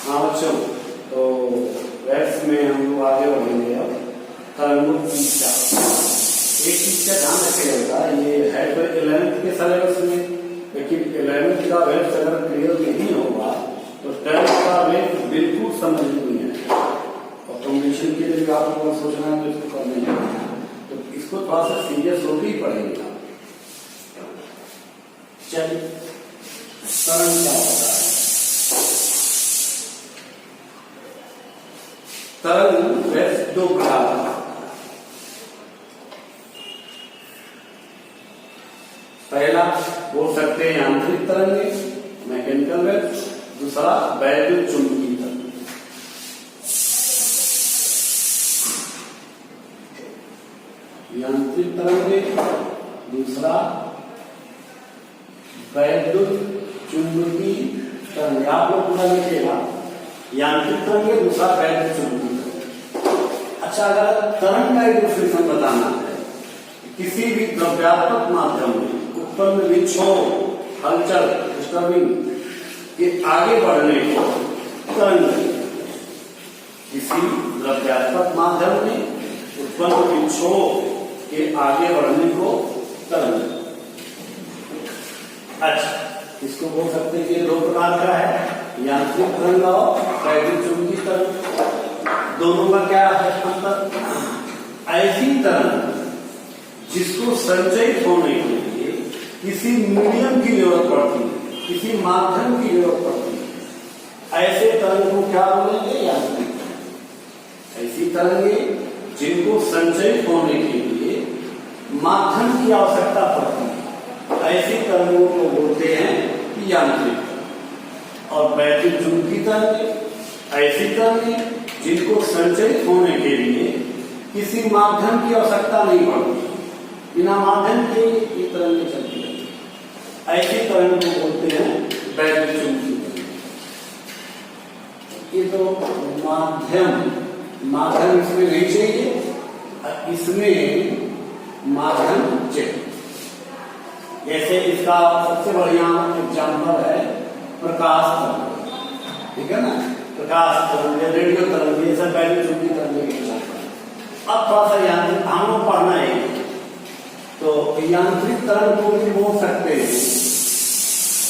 हाँ बच्चों, तो वैक्स में हम लोग आगे बढ़ेंगे। अब तरंगों की दिशा, एक चीज का ध्यान रखिएगा, ये है तो 11th के सिलेबस में, लेकिन 11th का वैक्स अगर क्लियर नहीं होगा तो 10th का वैक्स बिल्कुल समझ नहीं है। और कॉम्बिनेशन के लिए भी आप लोगों को सोचना है तो इसको करना है, तो इसको थोड़ा सा सीरियस होकर ही पढ़ेंगे। चलिए, तरंग क्या होता है? तरंग वैक्स दो प्रकार का, पहला बोल सकते हैं यांत्रिक तरंगे, मैकेनिकल वेव्स, दूसरा वैद्युत चुंबकीय तरंग। यांत्रिक तरंगे, दूसरा वैद्युत चुंबकीय तरंग। आप लोग पूरा लिखिएगा, यांत्रिक तरंगे, दूसरा वैद्युत चुंबकीय तरंग। अच्छा, अगर तरंग का एक डिफिनेशन बताना है, किसी भी द्रव्यात्मक माध्यम में उत्पन्न विक्षोभ, हलचल, डिस्टर्बिंग के आगे बढ़ने को तरंग। किसी द्रव्यात्मक माध्यम में उत्पन्न विक्षोभ के आगे बढ़ने को तरंग। अच्छा, इसको बोल सकते हैं कि दो प्रकार का है, यांत्रिक तरंग और वैद्युत चुंबकीय तरंग। दोनों का क्या है अंतर? ऐसी तरंग जिसको संचयित होने के लिए किसी मीडियम की जरूरत पड़ती है, किसी माध्यम की जरूरत पड़ती है, ऐसे तरंग को क्या बोलेंगे? यांत्रिक। ऐसी तरंगे जिनको संचयित होने के लिए माध्यम की आवश्यकता पड़ती है, ऐसी तरंगों को बोलते हैं यांत्रिक। और वैद्युत चुंबकीय तरंगे ऐसी तरंगे जिनको संचयित होने के लिए किसी माध्यम की आवश्यकता नहीं पड़ती, बिना माध्यम के ये तरंगें चलती रहती है, ऐसी तरंग को बोलते हैं वैद्युत चुंबकीय तरंग। ये तो माध्यम इसमें नहीं चाहिए, इसमें माध्यम चाहिए। जैसे इसका सबसे बढ़िया एग्जाम्पल है प्रकाश तरंग, ठीक है ना? प्रकाश तरंग, रेडियो तरंग, ये सब वैद्युत चुंबकीय तरंग के एग्जाम्पल। अब थोड़ा सा यांत्रिक हम लोग पढ़ना है, तो यांत्रिक तरंग को भी बोल सकते हैं।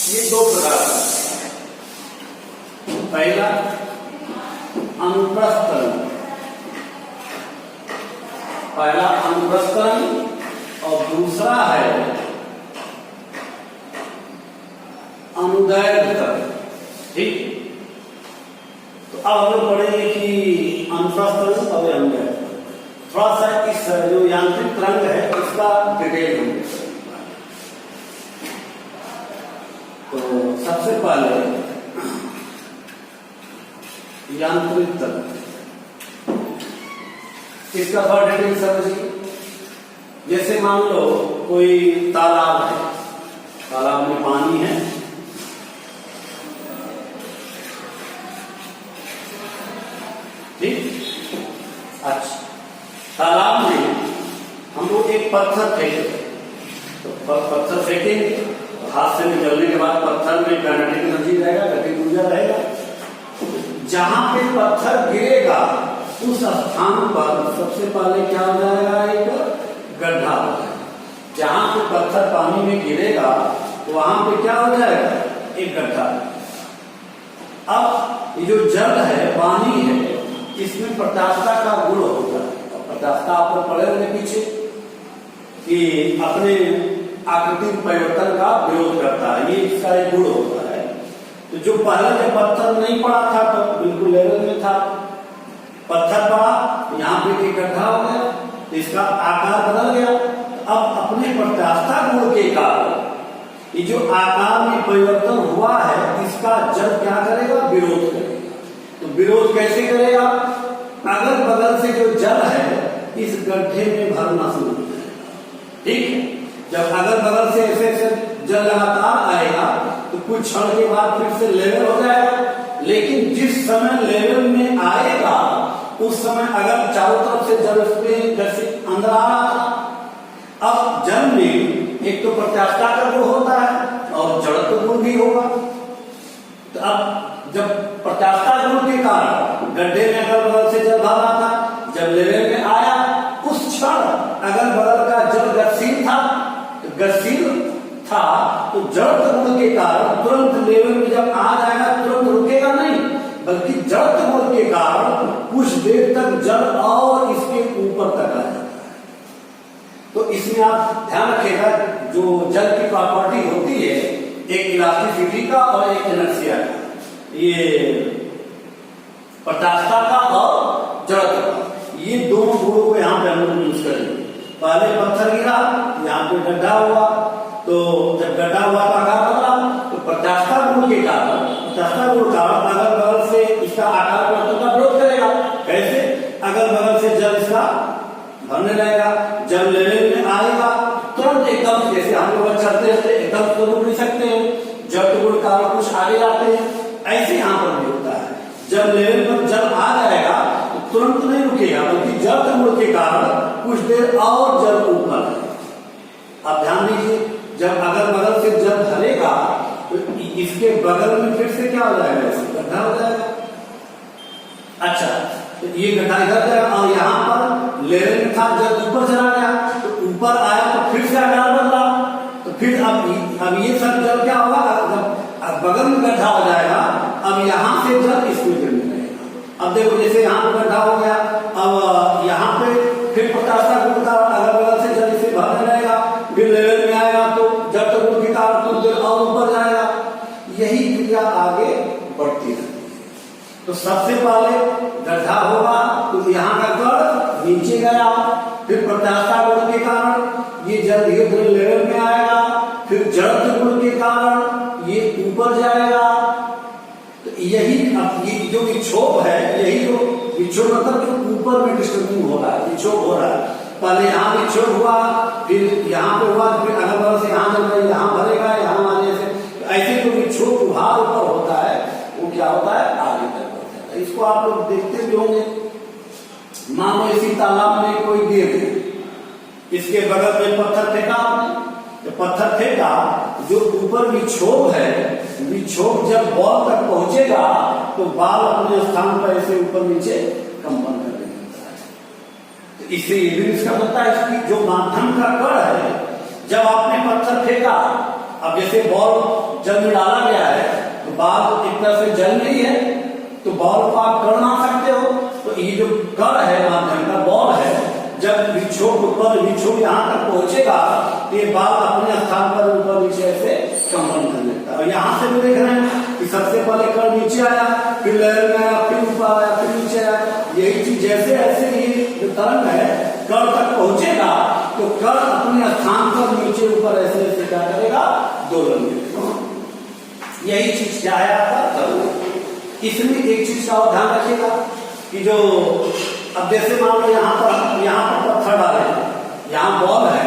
ये दो प्रकार का, पहला अनुप्रस्थ तरंग, और दूसरा है अनुदैर्ध्य तरंग। ठीक, तो अब हम लोग पढ़ेंगे कि अनुप्रस्थ तरंग और अनुदैर्ध्य। थोड़ा सा इस जो यांत्रिक तरंग है इसका डिटेल होंगे। तो सबसे पहले यांत्रिक तरंग, इसका थोड़ा डिटेल समझिए। जैसे मान लो कोई तालाब है, तालाब में पानी है, ठीक। अच्छा, तालाब में हम लोग एक पत्थर फेंकेंगे, तो पत्थर फेंकेंगे, हाथ से निकलने के बाद पत्थर में काइनेटिक एनर्जी रहेगा, गतिज ऊर्जा रहेगा। जहां पे पत्थर गिरेगा उस स्थान पर सबसे पहले क्या हो जाएगा? एक गड्ढा हो जाएगा। जहां पे पत्थर पानी में गिरेगा तो वहां पे क्या हो जाएगा? एक गड्ढा। अब ये जो जल है, पानी है, इसमें प्रत्यास्थता का गुण होता है। प्रत्यास्थता आप लोग पढ़े होंगे पीछे कि अपने आकृति परिवर्तन का विरोध करता है, ये इसका एक गुण होता है। तो जो पहले जब पत्थर नहीं पड़ा था तो बिल्कुल लेवल में था, पत्थर पड़ा, यहाँ पे एक गड्ढा हो गया, तो इसका आकार बदल गया। अब अपने प्रत्यास्थता गुण के कारण ये जो आकार में परिवर्तन हुआ है, इसका जल क्या करेगा? विरोध करेगा। तो विरोध कैसे करेगा? अगल बगल से जो जल है इस गड्ढे में भरना शुरू हो जाएगा। ठीक, जब अगल बगल से ऐसे जल लगातार आएगा तो कुछ क्षण के बाद फिर से लेवल हो जाएगा। लेकिन जिस समय लेवल में आएगा उस समय अगर चारों तरफ से जल उसमें जैसे अंदर आ रहा था, अब जल में एक तो प्रत्यास्थता का गुण होता है और जड़त्व गुण भी होगा। तो अब जब प्रत्यास्थता गुण के कारण गड्ढे में अगल बगल से जल भरा था, जब लेवल में आया उस क्षण अगल बगल का जल गतिशील था तो जड़त्व गुण के कारण तुरंत लेवल में जब आ जाएगा तुरंत रुकेगा नहीं, बल्कि जड़त्व गुण के कारण कुछ देर तक जल और इसके ऊपर तक आ जाता है। तो इसमें आप ध्यान रखिएगा, जो जल की प्रॉपर्टी होती है एक इलास्टिसिटी का और एक इनर्शिया का, ये प्रत्यास्थता का और जड़त्व का, ये दोनों गुणों को यहाँ पे हम लोग यूज करेंगे। पहले पत्थर गिरा, यहाँ पे गड्ढा हुआ, तो जब गड्ढा हुआ तो आकार बदला, तो प्रत्यास्थता गुण के कारण प्रत्यास्थता गुण कारण अगल बगल से इसका आकार परिवर्तन का विरोध करेगा। कैसे? अगल बगल से जल इसका भरने लगेगा, जब लेवल में आएगा तुरंत एकदम, जैसे हम लोग चलते रहते एकदम तो रुक नहीं सकते हैं, जब गुण कारण कुछ आगे जाते हैं, ऐसे यहाँ पर भी होता है। जब लेवल पर जल आ जाएगा तो तुरंत नहीं रुकेगा, बल्कि जल गुण के कारण कुछ देर और जल ऊपर है। अब ध्यान दीजिए, जब अगल बगल से जल भरेगा तो इसके बगल में फिर से क्या हो जाएगा, गड्ढा हो जाएगा। अच्छा, तो ये गड्ढा इधर जाएगा और यहाँ पर लेवल में था, जब ऊपर चला गया तो ऊपर आया तो फिर से आकार बदला, तो फिर अब ये सब जल क्या होगा, जब बगल में गड्ढा हो जाएगा अब यहाँ से जल इसमें गिरने लगेगा। अब देखो जैसे यहाँ पे गड्ढा हो गया, अब यहाँ पे फिर प्रत्यास्थता गुण का अगल बगल से जल इसे भरने लगेगा, फिर लेवल में आएगा तो जब तक गुण के कारण तो जल और ऊपर जाएगा। यही क्रिया आगे बढ़ती रहती है। तो सबसे पहले गड्ढा होगा तो यहाँ का गढ़ नीचे गया, फिर प्रत्यास्थता गुण के कारण ये जल धीरे धीरे लेवल में आएगा, फिर जड़त्व गुण के कारण ये ऊपर जाएगा। तो यही ये जो विक्षोभ है, यही जो विक्षोभ मतलब जो ऊपर में डिस्टर्बिंग हो रहा है, विक्षोभ हो रहा है। पहले यहाँ विक्षोभ हुआ, फिर यहाँ पे हुआ, फिर अगल बगल से यहाँ जब यहाँ भरेगा, यहाँ आने से ऐसे जो विक्षोभ उभार ऊपर होता है वो क्या होता है, आगे तक बढ़ता है। इसको आप लोग देखते भी होंगे। मान लो इसी तालाब में कोई गिर गया, इसके बगल में पत्थर फेंका आपने, तो पत्थर फेंका, जो ऊपर विक्षोभ है, विक्षोभ जब बॉल तक पहुंचेगा तो बाल अपने स्थान पर ऐसे ऊपर नीचे कंपन करने लगता है। तो इससे ये भी इसका पता है कि जो माध्यम का कण है, जब आपने पत्थर फेंका, अब जैसे बॉल जल में डाला गया है तो बाल एक तरह से जल नहीं है, तो बॉल को आप कण मान सकते हो। तो ये जो कण है माध्यम का बॉल है, जब विक्षोभ ऊपर विक्षोभ यहाँ तक पहुंचेगा तो ये बाल अपने स्थान पर ऊपर नीचे ऐसे कंपन करने लगता है। और यहाँ से भी देख रहे हैं कि सबसे पहले कण नीचे आया, फिर लहर में आया, फिर ऊपर आया, फिर नीचे आया। यही चीज जैसे ऐसे ये जो तरंग है कण तक पहुंचेगा तो कण अपने स्थान पर नीचे ऊपर ऐसे ऐसे क्या करेगा, दोलन करेगा। यही चीज क्या है आपका तरंग। इसमें एक चीज का ध्यान रखिएगा कि जो अब जैसे मान लो यहाँ पर पत्थर डाले, यहाँ बॉल है,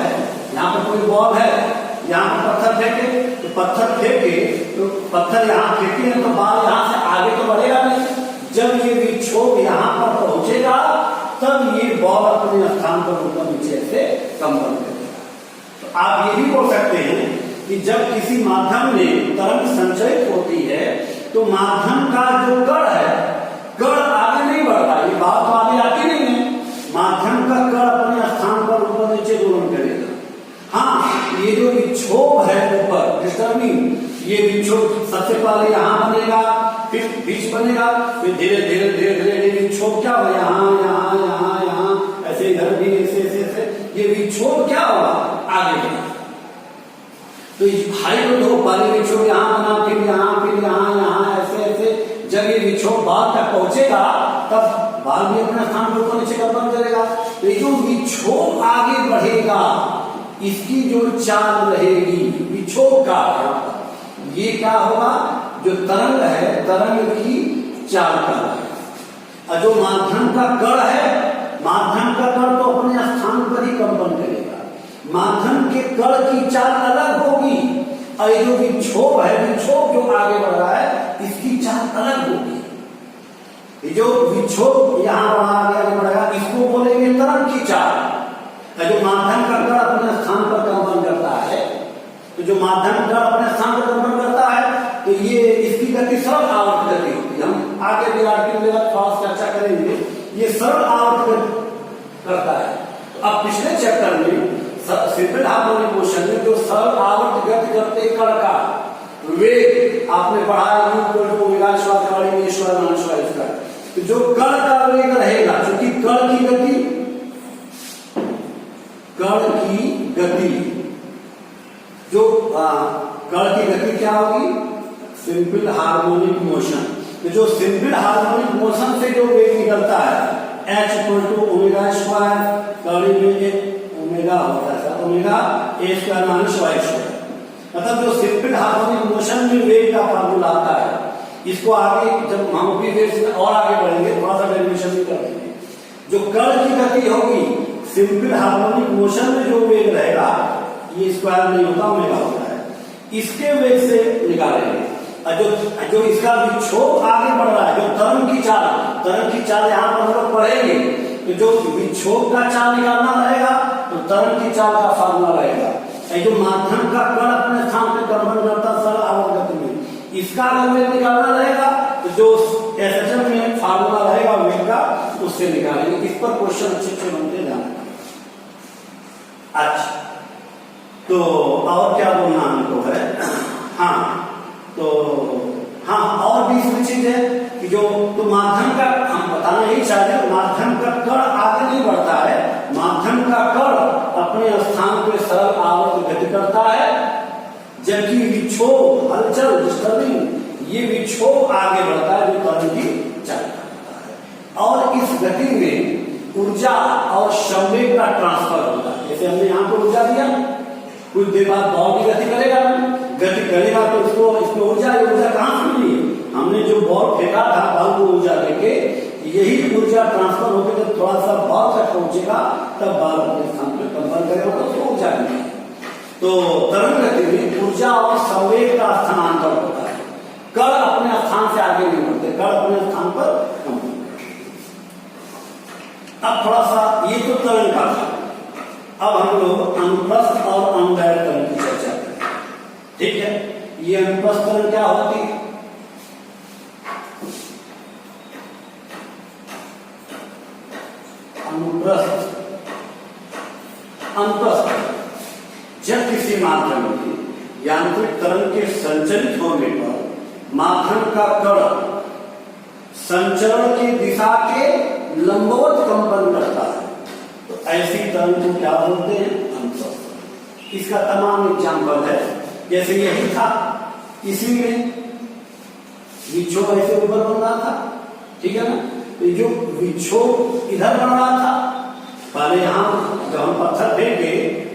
यहाँ पर कोई बॉल है, यहाँ पर पत्थर फेंके, तो पत्थर फेंके तो पत्थर यहाँ फेंके हैं तो बाल यहाँ से आगे तो बढ़ेगा नहीं। जब ये विक्षोभ यहाँ पर पहुंचेगा तब ये बॉल अपने स्थान पर ऊपर नीचे से कंपन करेगा। तो आप ये भी बोल सकते हैं कि जब किसी माध्यम में तरंग संचरित होती है तो माध्यम का जो कण है, कण आगे नहीं बढ़ता, ये बात तो आगे आती नहीं है। माध्यम का कण अपने स्थान पर ऊपर नीचे दोलन करेगा। हाँ, ये जो विक्षोभ है ऊपर डिस्टर्बिंग, ये विक्षोभ सबसे पहले यहाँ बनेगा, फिर बीच बनेगा, फिर धीरे धीरे धीरे धीरे ये विक्षोभ क्या होगा, यहाँ यहाँ यहाँ यहाँ ऐसे इधर भी ऐसे ऐसे ऐसे ये विक्षोभ क्या होगा, आगे बढ़ेगा। तो हाई को दो पहले विक्षोभ यहाँ बना, फिर यहाँ ऐसे ऐसे, जब ये विक्षोभ बाल तक पहुंचेगा तब बाल भी अपने स्थान पर ऊपर नीचे कंपन करेगा। तो ये जो विक्षोभ आगे बढ़ेगा इसकी जो चाल रहेगी विक्षोभ का, ये क्या होगा, जो तरंग है तरंग की चाल का है। और जो माध्यम का कण है, माध्यम का कण तो अपने स्थान पर ही कंपन करेगा, माध्यम के कण की चाल अलग होगी। और ये जो विक्षोभ है, विक्षोभ जो आगे बढ़ रहा है इसकी चाल अलग होगी। ये जो विक्षोभ यहाँ आगे बढ़ेगा इसको बोलेंगे तरंग की चाल। जो माध्यम का कण अपने स्थान पर कंपन करता है, तो जो माध्यम कण अपने स्थान पर कंपन करता है तो ये इसकी गति सर्व आवर्त गति होती है। ये सरल आवर्त करता है। तो अब पिछले चैप्टर में सिंपल हार्मोनिक मोशन में जो सरल आवर्त गति करते कण का वेग आपने पढ़ा तो जो कण का वेग रहेगा, क्योंकि कण की गति जो कण की गति क्या होगी, सिंपल हार्मोनिक मोशन। तो जो सिंपल हार्मोनिक मोशन से जो वेग निकलता है h = ओमेगा स्क्वायर, कड़ी में ओमेगा होता है, omega a square minus y square. मतलब जो सिंपल हार्मोनिक मोशन में वेग का फार्मूला आता है, इसको आगे जब हम भी और आगे बढ़ेंगे थोड़ा सा डेरिवेशन भी कर देंगे। जो कण की गति होगी सिंपल हार्मोनिक मोशन में जो वेग रहेगा, ये स्क्वायर नहीं होता, ओमेगा होता है, इसके वेग से निकालेंगे। जो इसका विक्षोभ आगे बढ़ रहा है, जो तरंग की चाल यहाँ पर हम लोग पढ़ेंगे, तो जो विक्षोभ का चाल निकालना रहेगा तो तरंग की चाल का फार्मूला रहेगा। जो माध्यम का कण अपने स्थान पर कंपन करता सरल आवर्त गति में, इसका अगर वेग निकालना रहेगा तो जो एसएचएम में फार्मूला रहेगा वेग का, उससे निकालेंगे। इस पर क्वेश्चन अच्छे बनते जाएंगे। अच्छा, तो और क्या बोलना हमको है? और भी इसमें चीज है कि जो तो माध्यम का हम बताना यही चाहते हैं, माध्यम का कण आगे नहीं बढ़ता है, माध्यम का कण अपने स्थान पर सरल आवर्त गति करता है, जबकि विक्षोभ हलचल डिस्टर्बिंग ये विक्षोभ आगे बढ़ता है, जो तरंग की चाल करता है। और इस गति में ऊर्जा और संवेग का ट्रांसफर होता है। जैसे हमने यहाँ पर ऊर्जा दिया, कुछ देर बाद बॉल की गति करेगा तो इसको ऊर्जा कहाँ से मिली? हमने जो बॉल फेंका था, बॉल को ऊर्जा देके, यही ऊर्जा ट्रांसफर होकर जब थोड़ा सा बॉल तक पहुंचेगा तब बॉल अपने स्थान पर कंपन करेगा तो उसको ऊर्जा मिलेगी। तो तरंग गति में ऊर्जा और संवेग का स्थानांतर होता है। कण अपने स्थान से आगे नहीं बढ़ते, कण अपने स्थान पर कंपन करते। अब थोड़ा सा ये तो तरंग का था, अब हम लोग अनुप्रस्थ और अनुदैर्घ्य तरंग की चर्चा करें। ठीक है, ये अनुप्रस्थ तरंग क्या होती है? अनुप्रस्थ जब किसी माध्यम की यांत्रिक तरंग के संचलित होने पर माध्यम का कण संचरण की दिशा के लंबवत कंपन करता है, तो ऐसी तरंग को क्या बोलते हैं? अनुप्रस्थ। इसका तमाम एग्जाम्पल है, जैसे यही था, इसी में विक्षोभ ऐसे ऊपर बन रहा था, ठीक है ना? तो जो विक्षोभ इधर बन रहा था, पहले यहाँ जब हम पत्थर फेंके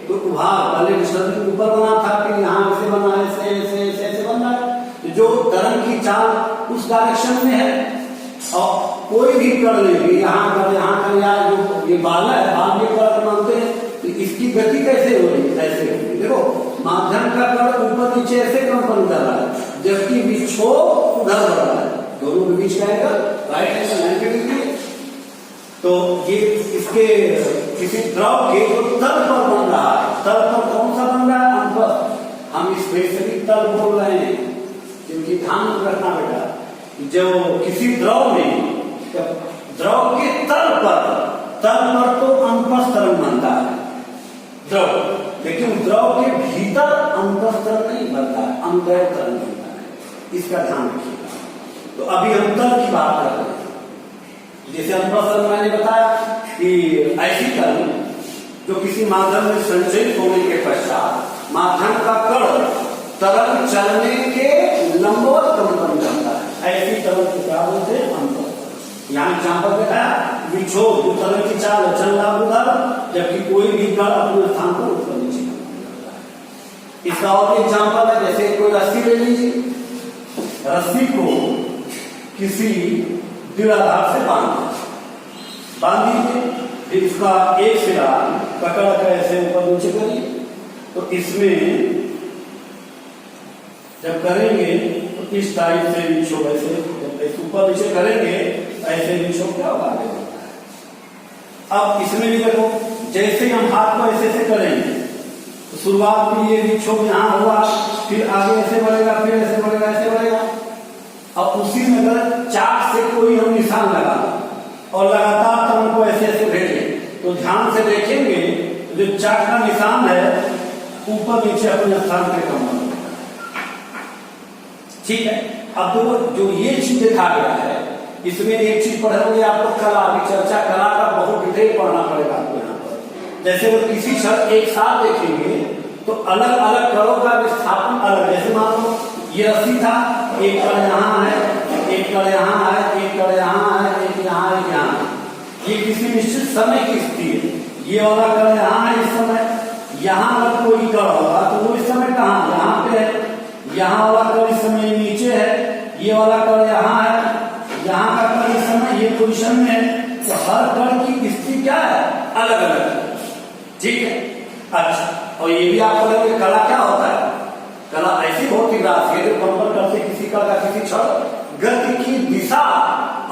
तो उभार पहले डिस्टर्बिंग ऊपर बना था, फिर यहाँ ऐसे बना, ऐसे बन रहा है। तो जो तरंग की चाल उस डायरेक्शन में है, और कोई भी कण लेंगे, यहाँ कर या जो ये बाला है, बाल के कण मानते हैं, तो इसकी गति कैसे हो रही है? ऐसे हो रही है। देखो, माध्यम का कण ऊपर नीचे ऐसे कंपन कर रहा है, जबकि विक्षोभ उधर बढ़ रहा है, दोनों के बीच का एंगल राइट एंगल 90 डिग्री है। तो ये इसके किसी द्रव के जो तल पर बन रहा है, तल पर कौन सा बन रहा है? अनुप्रस्थ। हम स्पेशली तल बोल रहे हैं, क्योंकि ध्यान रखना बेटा, जो किसी द्रव में द्रव के तल पर तो अनुप्रस्थ तरंग बनता है द्रव, लेकिन द्रव के भीतर अनुप्रस्थ तरंग नहीं बनता है, अनुदैर्घ्य तरंग बनता है। इसका ध्यान रखिएगा। तो अभी हम तल की बात कर रहे हैं। जैसे अनुप्रस्थ तरंग मैंने बताया कि ऐसी तरंग जो किसी माध्यम में संचरित होने के पश्चात माध्यम का कण तरंग चलने के लंबवत कंपन करता है, ऐसी तरंग को क्या बोलते हैं? अनुप्रस्थ। यहाँ एग्जाम्पल बताया, विक्षोभ जो तरंग की चाल चल रहा उधर, जबकि कोई भी कण अपने स्थान पर ऊपर नीचे करता है। इसका और एग्जाम्पल है, जैसे कोई रस्सी ले लीजिए, रस्सी को किसी दृढ़ आधार से बांध दीजिए, फिर इसका एक सिरा पकड़ कर ऐसे ऊपर नीचे करिए, तो इसमें जब करेंगे तो इस टाइप से विक्षोभ ऐसे जब ऊपर नीचे करेंगे ऐसे विक्षोभ क्या होगा? आगे बढ़ता है। अब इसमें भी देखो, जैसे हम हाथ को ऐसे करेंगे तो शुरुआत में ये विक्षोभ यहाँ हुआ, फिर आगे ऐसे बढ़ेगा, फिर ऐसे बढ़ेगा, ऐसे बढ़ेगा। अब उसी में अगर चाक से कोई हम निशान लगा और लगातार तो ध्यान से देखेंगे जो चाक का निशान है ऊपर नीचे अपने स्थान पे कम, ठीक है। अब तो जो ये चीज देखा गया है, इसमें एक चीज पढ़ोगे आपको कला की चर्चा, कला का बहुत डिटेल पढ़ना पड़ेगा आपको यहाँ पर। जैसे वो किसी क्षण एक साथ देखेंगे तो अलग अलग कड़ों का विस्थापन अलग, जैसे मान लो ये रस्सी था, एक कड़ यहाँ है, एक कड़ यहाँ है, एक कड़ यहाँ है, एक यहाँ, एक यहाँ। ये किसी निश्चित समय की स्थिति है। ये वाला कड़ यहाँ है इस समय, यहाँ अगर कोई कड़ होगा तो वो इस समय कहाँ, यहाँ पे है। यहाँ वाला कड़ इस समय नीचे है, ये वाला कड़ यहाँ है, यहाँ का कड़ इस समय ये पोजीशन में है। तो हर कड़ की स्थिति क्या है, अलग अलग, ठीक है। अच्छा, और ये भी आप बोलेंगे कला क्या होता है? कला ऐसी होती राशि जो कंपन करते किसी कड़ का किसी क्षण गति की दिशा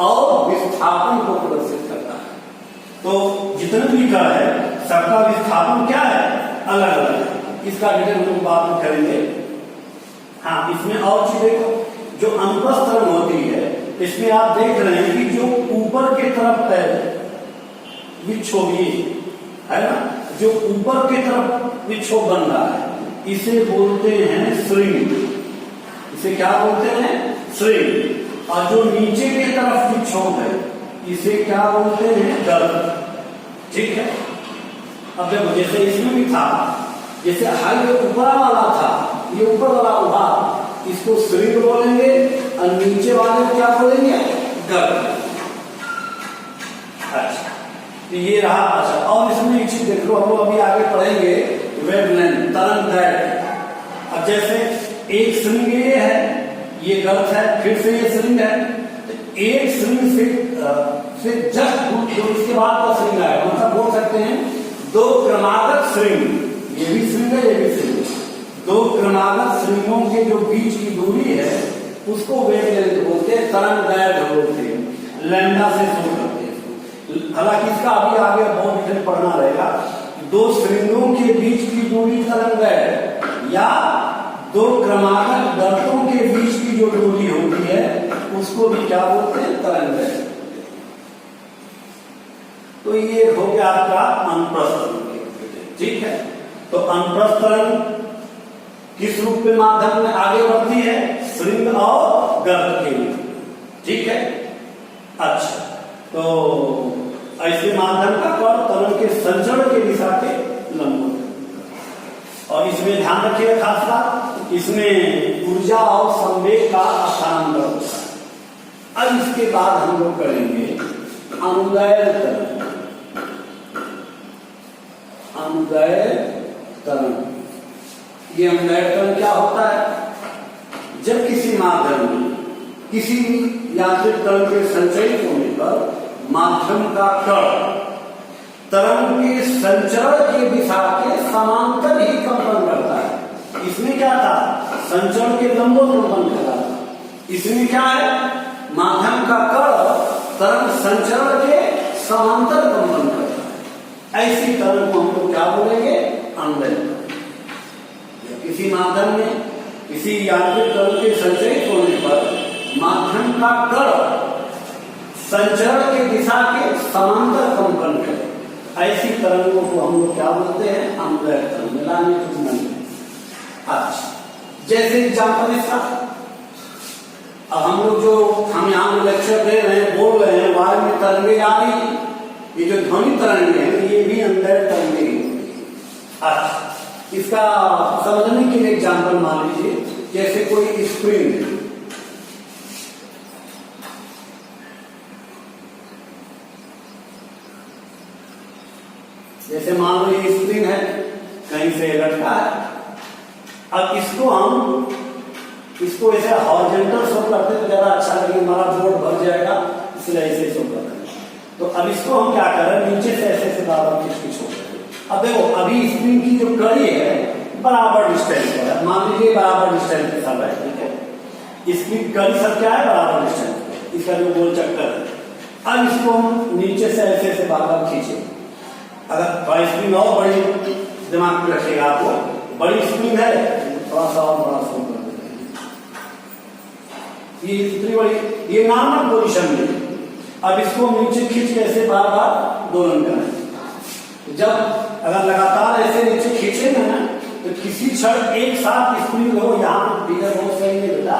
और विस्थापन को प्रदर्शित करता है। तो जितने भी कड़ है सबका विस्थापन क्या है, अलग अलग है। इसका डिटेल हम बात में करेंगे। हाँ, इसमें और चीज देखो, जो अनुप्रस्थ तरंग होती है इसमें आप देख रहे हैं कि जो ऊपर की तरफ है विक्षोभ है ना, जो ऊपर की तरफ विक्षोभ बन रहा है इसे बोलते हैं श्रिंग। इसे क्या बोलते हैं, श्रिंग। और जो नीचे की तरफ विक्षोभ है इसे क्या बोलते हैं, गर्त, ठीक है। अब देखो जैसे इसमें भी था, जैसे हाई ऊपर वाला था, ये ऊपर वाला उभा, इसको श्रिंग बोलेंगे और नीचे वाले को क्या बोलेंगे, गर्त। अच्छा, तो ये रहा। अच्छा, और इसमें एक चीज देख लो, हम लोग अभी आगे पढ़ेंगे वेवलेंथ, तरंग दैर्घ्य। अब जैसे एक श्रिंग ये है, ये गर्त है, फिर से ये श्रिंग है, तो एक श्रिंग से जस्ट जो इसके बाद का श्रिंग है, मतलब बोल सकते हैं दो क्रमागत श्रिंग, ये भी श्रिंग है, ये भी श्रिंग। दो क्रमागत श्रिंगों के जो बीच की दूरी है उसको वेवलेंथ बोलते हैं, तरंग दैर्घ्य बोलते हैं, लैम्डा से शुरू करते हैं। हालांकि इसका अभी आगे बहुत डिटेल पढ़ना रहेगा। दो श्रिंगों के बीच की दूरी तरंग दैर्घ्य, या दो क्रमागत गर्तों के बीच की जो दूरी होती है उसको भी क्या बोलते हैं, तरंग दैर्घ्य। तो ये हो गया आपका अनुप्रस्थ, ठीक है। तो अनुप्रस्थ तरंग किस रूप में माध्यम में आगे बढ़ती है, श्रिंग और गर्त के लिए, ठीक है। अच्छा, तो ऐसे माध्यम का कण तरंग के संचरण के दिशा के लंबवत है। और इसमें ध्यान रखिएगा खास बात, इसमें ऊर्जा और संवेग का स्थानांतरण होता है। अब इसके बाद हम लोग करेंगे अनुदैर्घ्य तरंग। अनुदैर्घ्य तरंग, ये अनुदैर्घ्य तरंग क्या होता है, जब किसी माध्यम में किसी यांत्रिक तरंग के संचयित होने पर माध्यम का कण तरंग के संचरण की दिशा के समांतर ही कंपन करता है। इसमें क्या था, संचरण के लंबवत कंपन कर रहा था। इसमें क्या है, माध्यम का कण तरंग संचरण के समांतर कंपन करता है। ऐसी तरंग को हम लोग क्या बोलेंगे, अनुदैर्घ्य। किसी माध्यम में किसी यांत्रिक तरंग के संचयित होने पर माध्यम का कण संचरण के दिशा के समांतर कंपन करे, ऐसी तरंगों को हम लोग क्या बोलते हैं, अनुदैर्घ्य तरंग। मिलाने कुछ नहीं। अच्छा, जैसे एग्जाम्पल इसका, अब हम लोग जो हम यहाँ लेक्चर दे रहे हैं, बोल रहे हैं, वायु में तरंगे आ रही, ये जो ध्वनि तरंगे हैं ये भी अनुदैर्घ्य तरंगे। अच्छा, इसका समझने के लिए एग्जाम्पल मान लीजिए, जैसे कोई स्प्रिंग, जैसे मान लो ये स्प्रिंग है, कहीं से लटका है। अब इसको ऐसे हॉरिजॉन्टल शो करते तो ज्यादा अच्छा लगेगा, हमारा बोर्ड भर जाएगा, इसलिए ऐसे शो करते हैं। तो अब इसको हम क्या कर रहे हैं, नीचे से ऐसे बराबर खींच शो करते हैं। अब देखो, अभी स्प्रिंग की जो कड़ी है बराबर डिस्टेंस पर है, मान लीजिए बराबर डिस्टेंस के साथ है, ठीक है। इसकी कड़ी सब क्या है, बराबर डिस्टेंस, इसका जो गोल चक्कर है। अब इसको हम नीचे से ऐसे बराबर खींचे। अगर स्प्रिंग और बड़ी दिमाग में रखिएगा, आपको बड़ी स्प्रिंग है, थोड़ा सा और बड़ा शो कर देते हैं। ये इतनी बड़ी, ये नॉर्मल पोजीशन में। अब इसको नीचे खींच के ऐसे बार बार दोलन करें, जब अगर लगातार ऐसे नीचे खींचेंगे ना तो किसी क्षण एक साथ स्प्रिंग हो, यहाँ पर फिगर बहुत सही है बेटा,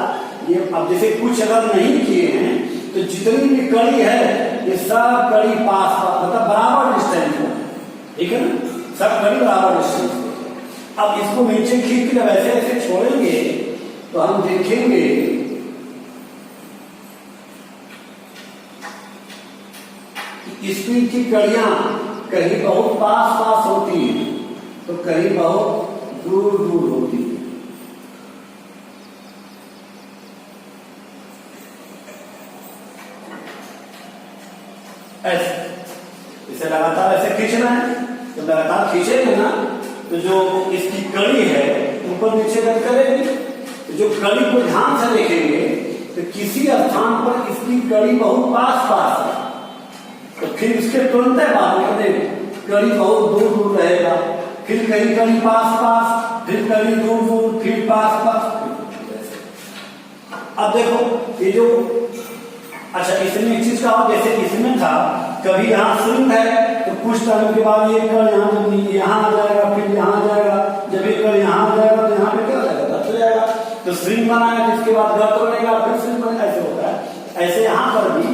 ये अब जैसे कुछ अगर नहीं किए हैं तो जितनी भी कड़ी है ये सब कड़ी पास मतलब बराबर डिस्टेंस में, ठीक है ना, सब कड़ी बराबर डिस्टेंस में। अब इसको नीचे खींच के जब ऐसे ऐसे छोड़ेंगे तो हम देखेंगे कि स्प्रिंग की कड़ियां कहीं बहुत पास पास होती है तो कहीं बहुत दूर दूर होती है। ऐसे इसे लगातार ऐसे खींचना है, तो लगातार खींचेंगे ना तो जो इसकी कड़ी है ऊपर नीचे करेगी, तो जो कड़ी को ध्यान से देखेंगे तो किसी स्थान पर इसकी कड़ी बहुत पास पास है, तो फिर इसके तुरंत बात कर देंगे कड़ी बहुत दूर दूर रहेगा, फिर कहीं कड़ी पास पास, फिर कड़ी दूर दूर, फिर पास पास। अब देखो ये जो अच्छा इसमें एक चीज का जैसे इसमें था कभी यहाँ स्प्रिंग है तो कुछ टाइम के बाद ये कड़ यहाँ आ जाएगा, फिर यहाँ आ जाएगा, जब ये कड़ यहाँ आ जाएगा तो यहाँ पे क्या हो जाएगा, दब हो जाएगा, तो स्प्रिंग बनाएगा, जिसके बाद गर्त बनेगा, फिर स्प्रिंग बनेगा, ऐसे होता है। ऐसे यहाँ पर भी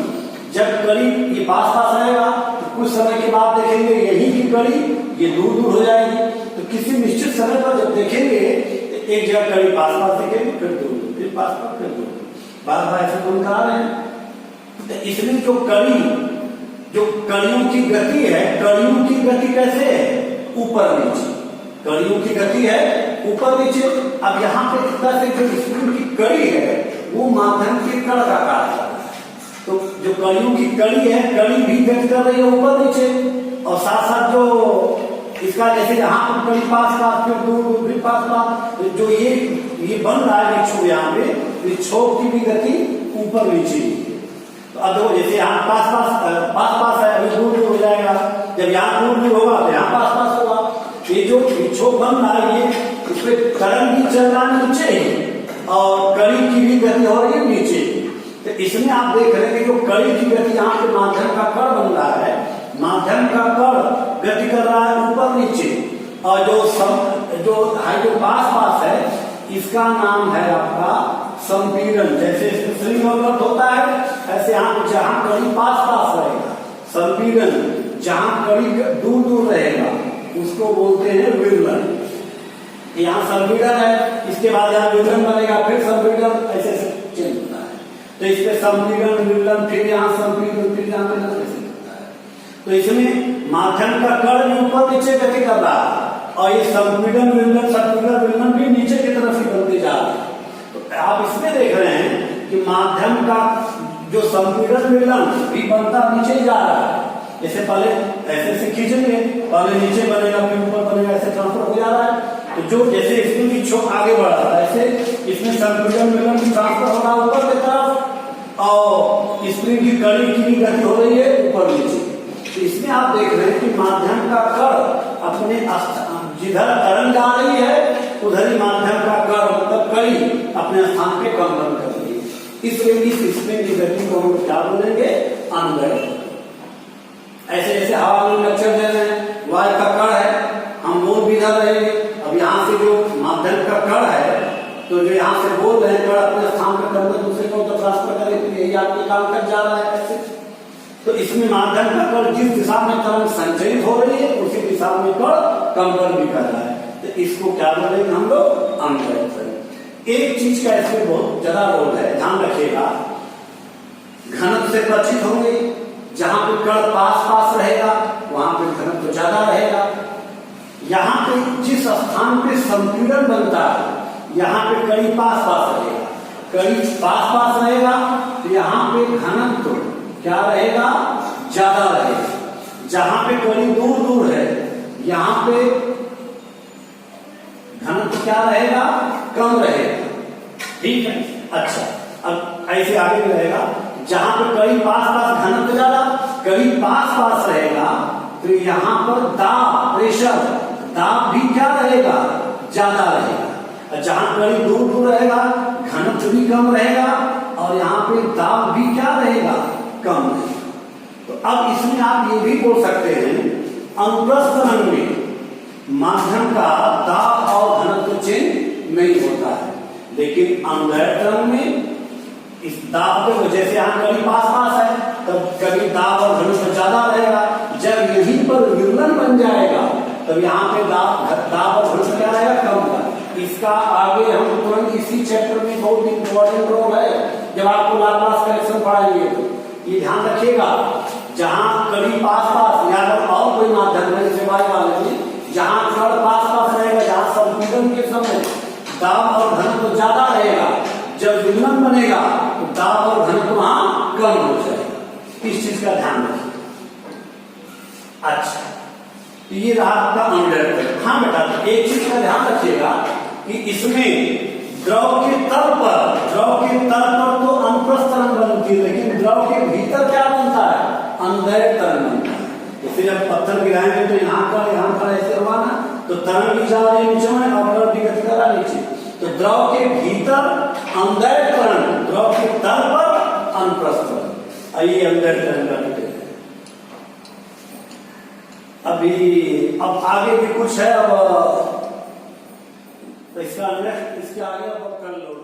जब कड़ी ये पास पास रहेगा तो कुछ समय के बाद देखेंगे यही की कड़ी ये दूर दूर हो जाएगी, तो किसी निश्चित समय पर जब देखेंगे एक जगह कड़ी पास पास दिखेगी, फिर दूर दूर, फिर पास पास, फिर दूर दूर, बार बार ऐसे हम करा रहे हैं। तो इसमें जो कड़ियों की गति है, कड़ियों की गति कैसे है, ऊपर नीचे, कड़ियों की गति है ऊपर नीचे। अब यहाँ पे कितना से जो स्प्रिंग की कड़ी है वो माध्यम के कण का कार्य है, तो जो कड़ियों की कड़ी है कड़ी भी गति कर रही है ऊपर नीचे, और साथ साथ जो इसका जैसे यहाँ पर कड़ी पास पास, फिर दूर फिर पास पास, तो जो ये बन रहा है विक्षोभ, यहाँ पे विक्षोभ की भी गति ऊपर नीचे। तो अब देखो जैसे यहाँ पास पास है, अभी दूर दूर हो जाएगा, जब यहाँ दूर दूर होगा तो यहाँ पास पास होगा। ये जो विक्षोभ बन रहा है ये इसमें तरंग भी चल रहा है नीचे ही और कड़ी की भी गति हो रही है नीचे। तो इसमें आप देख रहे हैं कि जो कड़ी की गति यहाँ पे माध्यम का कण बन रहा है, माध्यम का कण गति कर रहा है ऊपर नीचे, और जो पास पास है इसका नाम है आपका संपीड़न। जैसे इसमें स्प्रिंग होता है ऐसे यहाँ जहां कड़ी पास पास रहेगा संपीड़न, जहां कड़ी दूर दूर रहेगा उसको बोलते हैं विलयन। यहाँ संपीड़न है, इसके बाद यहाँ विलयन बनेगा, फिर संपीड़न, ऐसे चेंज होता है। तो इसमें संपीड़न विलयन, फिर यहाँ संपीड़न, फिर यहाँ विलयन, ऐसे होता है। तो इसमें माध्यम का कण ऊपर नीचे गति कर रहा है और ये संपीड़न विलयन भी नीचे की तरफ ही बनते जा रहे हैं। तो आप इसमें देख रहे हैं कि माध्यम का जो संपीड़न विलयन भी बनता नीचे जा रहा है। जैसे पहले ऐसे खींचेंगे, पहले नीचे बनेगा फिर ऊपर बनेगा, ऐसे ट्रांसफर हो जा रहा है। तो जो जैसे इसमें भी छोक आगे बढ़ रहा है ऐसे इसमें संपीड़न विलयन भी ट्रांसफर हो रहा है ऊपर की तरफ, और स्प्रिंग की कड़ी की भी गति हो रही है ऊपर नीचे। तो इसमें आप देख रहे हैं कि माध्यम का कण अपने जिधर तरंग जा रही है उधर ही माध्यम का कण मतलब कड़ी अपने स्थान पे कंपन कर रही है। इसलिए इस स्प्रिंग की गति को हम क्या बोलेंगे, अनुदैर्ध्य। ऐसे ऐसे हवा में लक्षण दे रहे हैं, वायु का कण है, हम बोल भी इधर रहेंगे। अब यहाँ से जो माध्यम का कण है तो जो यहाँ से बोल रहे हैं कण अपने स्थान पर कंपन दूसरे को ट्रांसफर करे, तो यही आपके काम कर जा रहा है ऐसे। तो इसमें माध्यम का कण जिस दिशा में तरंग संचरित हो रही है उसी दिशा में कण कंपन भी कर रहा है। तो इसको क्या बोलेंगे हम लोग, अनुदैर्ध्य। एक चीज का इसमें बहुत ज्यादा रोल है, ध्यान रखिएगा। घनत्व से परिचित होंगे, जहां पे कण पास पास रहेगा वहां पे घनत्व ज्यादा रहेगा। यहाँ पे जिस स्थान पे संपीड़न बनता है यहाँ पे कड़ी पास पास रहेगा, कड़ी पास पास रहेगा तो यहाँ पे घनत्व क्या रहेगा, ज्यादा रहेगा। जहां पे कड़ी दूर दूर है यहाँ पे घनत्व क्या रहेगा, कम रहेगा। ठीक है, अच्छा अब ऐसे आगे भी रहेगा, जहां पे कड़ी पास पास घनत्व ज्यादा, कड़ी पास पास रहेगा तो यहाँ पर दाब प्रेशर दाब भी क्या रहेगा, ज्यादा रहेगा। जहां कड़ी दूर दूर रहेगा घनत्व भी कम रहेगा और यहाँ पे दाब भी क्या रहेगा, कम रहेगा। तो अब इसमें आप ये भी बोल सकते हैं अनुप्रस्थ तरंग में माध्यम का दाब और घनत्व चेंज नहीं होता है, लेकिन अनुदैर्ध्य तरंग में इस दाब के वजह से यहाँ कभी पास पास है, तब कभी दाब और घनत्व ज्यादा रहेगा। जब यहीं पर विलयन बन जाएगा तब यहाँ पे दाब और घनत्व क्या रहेगा, कम का। इसका आगे हम तुरंत इसी चैप्टर में बहुत इंपॉर्टेंट रोल है, जब आपको लाप्लास करेक्शन पढ़ाएंगे तो ये ध्यान रखिएगा। जहां कभी पास पास या तो और कोई माध्यम है जैसे वायु वाले में, जहां कण पास पास रहेगा, जहां संपीड़न के समय दाब और घनत्व ज्यादा रहेगा, जब विलयन बनेगा तो दाब और घनत्व वहां कम हो जाएगा। इस चीज का ध्यान रखिए। अच्छा, तो ये रहा आपका अनुदैर्ध्य। हाँ बेटा, एक चीज का ध्यान रखिएगा कि इसमें द्रव के तल पर तो अनुप्रस्थ तरंग बनती है, लेकिन द्रव के भीतर क्या बनता है, अनुदैर्ध्य तरंग बनता है। जैसे जब पत्थर गिराएंगे तो यहाँ का ऐसे हुआ ना, तो तरंग भी जा रही है नीचे में और द्रव की गति कर रहा है नीचे। तो द्रव के भीतर अनुदैर्ध्य तरंग, द्रव के तल पर अनुप्रस्थ तरंग, आइए अनुदैर्ध्य तरंग का डिटेल। अब आगे भी कुछ है, अब इसका नेक्स्ट इसके आगे अब कर लो।